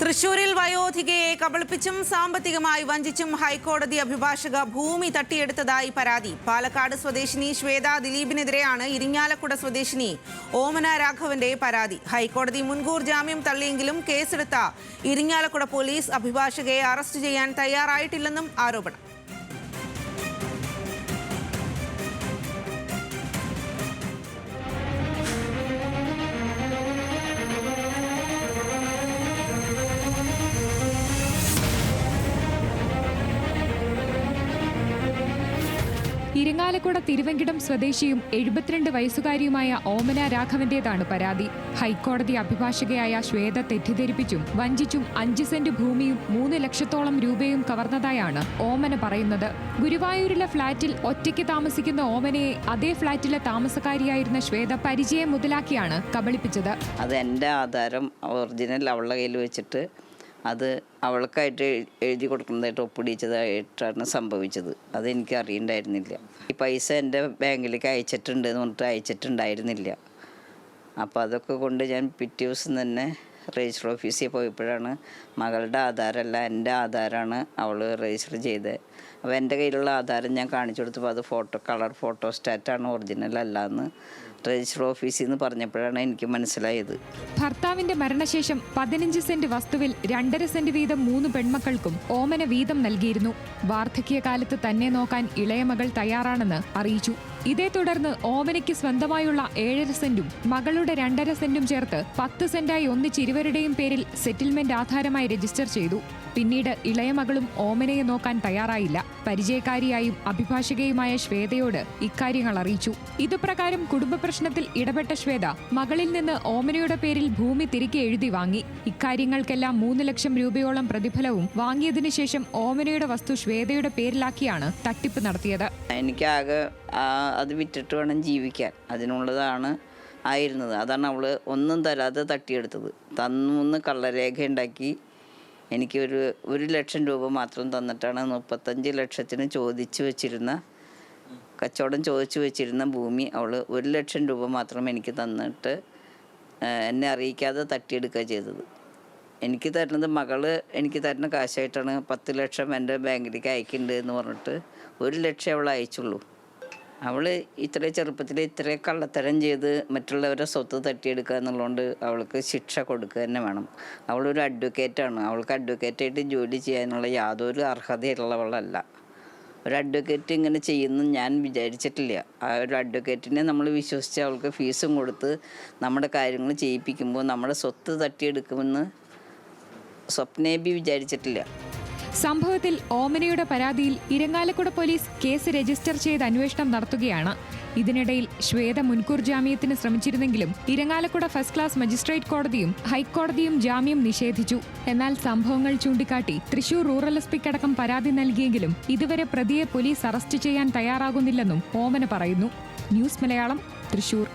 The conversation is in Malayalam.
തൃശൂരിൽ വയോധികയെ കബളിപ്പിച്ചും സാമ്പത്തികമായി വഞ്ചിച്ചും ഹൈക്കോടതി അഭിഭാഷക ഭൂമി തട്ടിയെടുത്തതായി പരാതി. പാലക്കാട് സ്വദേശിനി ശ്വേത ദിലീപിനെതിരെയാണ് ഇരിങ്ങാലക്കുട സ്വദേശിനി ഓമന രാഘവന്റെ പരാതി. ഹൈക്കോടതി മുൻകൂർ ജാമ്യം തള്ളിയെങ്കിലും കേസെടുത്ത ഇരിങ്ങാലക്കുട പോലീസ് അഭിഭാഷകയെ അറസ്റ്റ് ചെയ്യാൻ തയ്യാറായിട്ടില്ലെന്നും ആരോപണം. ഇരിങ്ങാലക്കുട തിരുവങ്കിടം സ്വദേശിയും 72 വയസ്സുകാരിയുമായ ഓമന രാഘവന്റേതാണ് പരാതി. ഹൈക്കോടതി അഭിഭാഷകയായ ശ്വേത തെറ്റിദ്ധരിപ്പിച്ചും വഞ്ചിച്ചും 5 സെന്റ് ഭൂമിയും 3 ലക്ഷത്തോളം രൂപയും കവർന്നതായാണ് ഓമന പറയുന്നത്. ഗുരുവായൂരിലെ ഫ്ളാറ്റിൽ ഒറ്റയ്ക്ക് താമസിക്കുന്ന ഓമനയെ അതേ ഫ്ളാറ്റിലെ താമസക്കാരിയായിരുന്ന ശ്വേത പരിചയം മുതലാക്കിയാണ് കബളിപ്പിച്ചത്. അത് എൻ്റെ ആധാരം ഒറിജിനൽ അവളുടെ കയ്യിൽ വെച്ചിട്ട് അത് അവൾക്കായിട്ട് എഴുതി കൊടുക്കുന്നതായിട്ട് ഒപ്പിടിച്ചതായിട്ടാണ് സംഭവിച്ചത്. അതെനിക്ക് അറിയണ്ടായിരുന്നില്ല. ഈ പൈസ എൻ്റെ ബാങ്കിലേക്ക് അയച്ചിട്ടുണ്ട് എന്ന് പറഞ്ഞിട്ട് അയച്ചിട്ടുണ്ടായിരുന്നില്ല. അപ്പോൾ അതൊക്കെ കൊണ്ട് ഞാൻ പിറ്റേ ദിവസം തന്നെ രജിസ്റ്റർ ഓഫീസിൽ പോയപ്പോഴാണ് മകളുടെ ആധാരമല്ല എൻ്റെ ആധാരമാണ് അവൾ രജിസ്റ്റർ ചെയ്തത്. അപ്പോൾ എൻ്റെ കയ്യിലുള്ള ആധാരം ഞാൻ കാണിച്ചു കൊടുത്തപ്പോൾ അത് കളർ ഫോട്ടോസ്റ്റാറ്റാണ്, ഒറിജിനൽ അല്ല എന്ന് രജിസ്റ്റർ ഓഫീസിൽ നിന്ന് പറഞ്ഞപ്പോഴാണ് എനിക്ക് മനസ്സിലായത്. ഭർത്താവിന്റെ മരണശേഷം 15 സെന്റ് വസ്തുവിൽ 2.5 സെന്റ് വീതം 3 പെൺമക്കൾക്കും ഓമന വീതം നൽകിയിരുന്നു. വാർദ്ധക്യകാലത്ത് തന്നെ നോക്കാൻ ഇളയ മകൾ തയ്യാറാണെന്ന് അറിയിച്ചു. ഇതേ തുടർന്ന് ഓമനയ്ക്ക് സ്വന്തമായുള്ള 7.5 സെന്റും മകളുടെ 2.5 സെന്റും ചേർത്ത് 10 സെന്റായി ഒന്നിച്ച് ഇരുവരുടെയും പേരിൽ സെറ്റിൽമെന്റ് ആധാരമായി രജിസ്റ്റർ ചെയ്തു. പിന്നീട് ഇളയ മകളും ഓമനയെ നോക്കാൻ തയ്യാറായില്ല. പരിചയക്കാരിയായും അഭിഭാഷകയുമായ ശ്വേതയോട് ഇക്കാര്യങ്ങൾ അറിയിച്ചു. ഇതുപ്രകാരം കുടുംബ പ്രശ്നത്തിൽ ഇടപെട്ട ശ്വേത മകളിൽ നിന്ന് ഓമനയുടെ പേരിൽ ഭൂമി തിരികെ എഴുതി വാങ്ങി. ഇക്കാര്യങ്ങൾക്കെല്ലാം 3 ലക്ഷം രൂപയോളം പ്രതിഫലവും വാങ്ങിയതിനു ശേഷം ഓമനയുടെ വസ്തു ശ്വേതയുടെ പേരിലാക്കിയാണ് തട്ടിപ്പ് നടത്തിയത്. എനിക്കാകെ അത് വിറ്റിട്ട് വേണം ജീവിക്കാൻ, അതിനുള്ളതാണ് ആയിരുന്നത്. അതാണ് അവൾ ഒന്നും തരാതെ തട്ടിയെടുത്തത്. തന്നു കള്ളരേഖ ഉണ്ടാക്കി എനിക്ക് 1 ലക്ഷം രൂപ മാത്രം തന്നിട്ടാണ് 35 ലക്ഷത്തിന് കച്ചവടം ചോദിച്ചു വെച്ചിരുന്ന ഭൂമി അവൾ 1 ലക്ഷം രൂപ മാത്രം എനിക്ക് തന്നിട്ട് എന്നെ അറിയിക്കാതെ തട്ടിയെടുക്കുക ചെയ്തത്. എനിക്ക് തരുന്നത് എനിക്ക് തരുന്ന കാശായിട്ടാണ് 10 ലക്ഷം എൻ്റെ ബാങ്കിലേക്ക് അയക്കുന്നുണ്ട് എന്ന് പറഞ്ഞിട്ട് 1 ലക്ഷം അവൾ അയച്ചുള്ളൂ. അവൾ ഇത്ര ചെറുപ്പത്തിൽ ഇത്ര കള്ളത്തരം ചെയ്ത് മറ്റുള്ളവരെ സ്വത്ത് തട്ടിയെടുക്കുക എന്നുള്ളതുകൊണ്ട് അവൾക്ക് ശിക്ഷ കൊടുക്കുക തന്നെ വേണം. അവളൊരു അഡ്വക്കേറ്റാണ്. അവൾക്ക് അഡ്വക്കേറ്റായിട്ട് ജോലി ചെയ്യാനുള്ള യാതൊരു അർഹതയുള്ളവളല്ല. ഒരു അഡ്വക്കേറ്റ് ഇങ്ങനെ ചെയ്യുന്നു ഞാൻ വിചാരിച്ചിട്ടില്ല. ആ ഒരു അഡ്വക്കേറ്റിനെ നമ്മൾ വിശ്വസിച്ച് അവൾക്ക് ഫീസും കൊടുത്ത് നമ്മുടെ കാര്യങ്ങൾ ചെയ്യിപ്പിക്കുമ്പോൾ നമ്മുടെ സ്വത്ത് തട്ടിയെടുക്കുമെന്ന് സ്വപ്നേബി വിചാരിച്ചിട്ടില്ല. സംഭവത്തിൽ ഓമനയുടെ പരാതിയിൽ ഇരിങ്ങാലക്കുട പോലീസ് കേസ് രജിസ്റ്റർ ചെയ്ത് അന്വേഷണം നടത്തുകയാണ്. ഇതിനിടയിൽ ശ്വേത മുൻകൂർ ജാമ്യത്തിന് ശ്രമിച്ചിരുന്നെങ്കിലും ഇരിങ്ങാലക്കുട ഫസ്റ്റ് ക്ലാസ് മജിസ്ട്രേറ്റ് കോടതിയും ഹൈക്കോടതിയും ജാമ്യം നിഷേധിച്ചു. എന്നാൽ സംഭവങ്ങൾ ചൂണ്ടിക്കാട്ടി തൃശൂർ റൂറൽ എസ്പിക്കടക്കം പരാതി നൽകിയെങ്കിലും ഇതുവരെ പ്രതിയെ പോലീസ് അറസ്റ്റ് ചെയ്യാൻ തയ്യാറാകുന്നില്ലെന്നും ഓമന പറയുന്നു. ന്യൂസ് മലയാളം, തൃശൂർ.